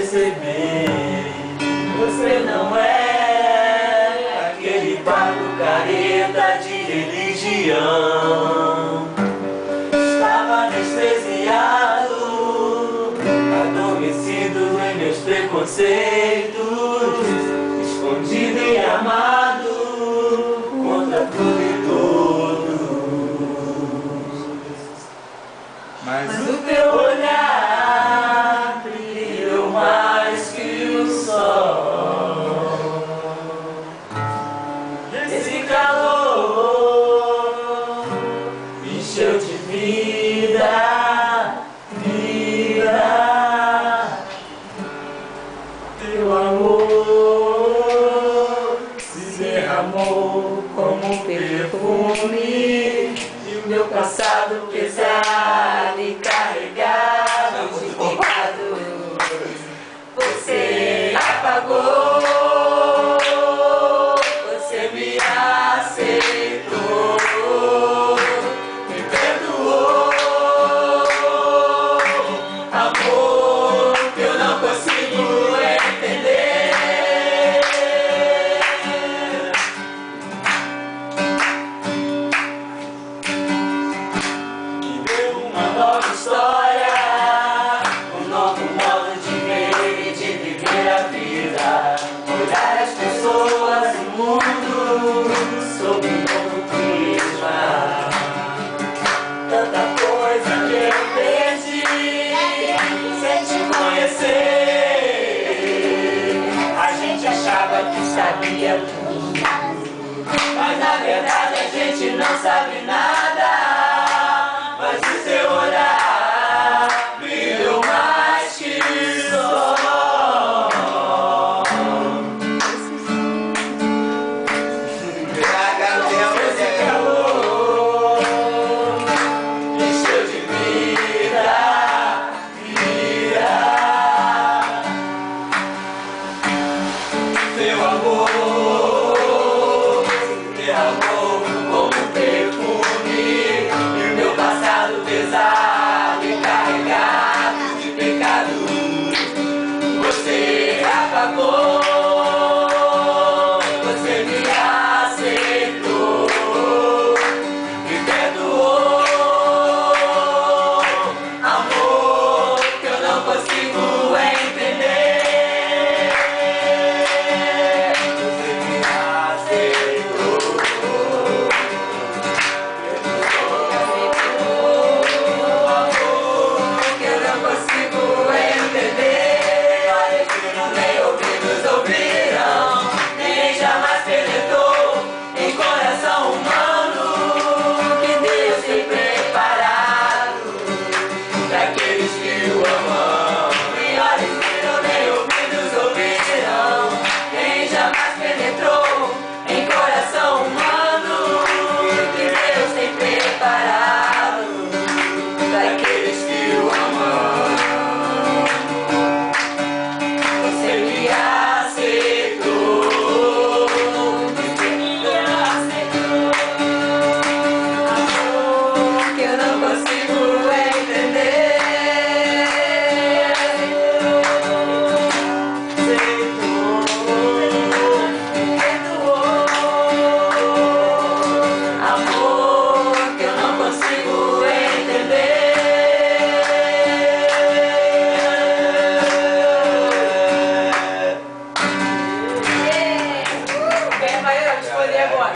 perceber. Você não é aquele papo careta de religião. Estava anestesiado, adormecido em meus preconceitos, escondido e amado contra tudo e todos. Mas o teu olhar brilhou mais que o sol. Esse calor me encheu de vida, vida. Teu amor se derramou como um perfume, e o meu passado pesado e carregado de pecados você apagou. Você me aceitou, me perdoou. Amor que eu não consigo entender. Me deu uma nova história, um novo modo de ver e de viver a vida. Olhar as pessoas e o mundo sob um novo prisma. Tanta coisa que eu perdi sem te conhecer. A gente achava que sabia tudo, mas na verdade a gente não sabe nada. Mas o seu olhar brilhou mais que o sol. Esse calor me encheu de vida, vida. Teu amor derramou como um perfume, e o meu passado pesado e carregado de pecados você apagou. Você me aceitou, me perdoou. Amor que eu não consigo entender. Você me aceitou, que eu não consigo entender. Olha que nem ouvidos ouviram, nem jamais penetrou em coração humano, que Deus tem preparado para aqueles que o amam. Nem olhos viram, nem ouvidos ouviram, nem jamais penetrou em coração humano, que Deus tem preparado para aqueles que o amam. Você me aceitou, você me aceitou. Amor que eu não consigo entender. Aceitou, me perdoou. Amor que eu não consigo entender. Quem vai responder agora?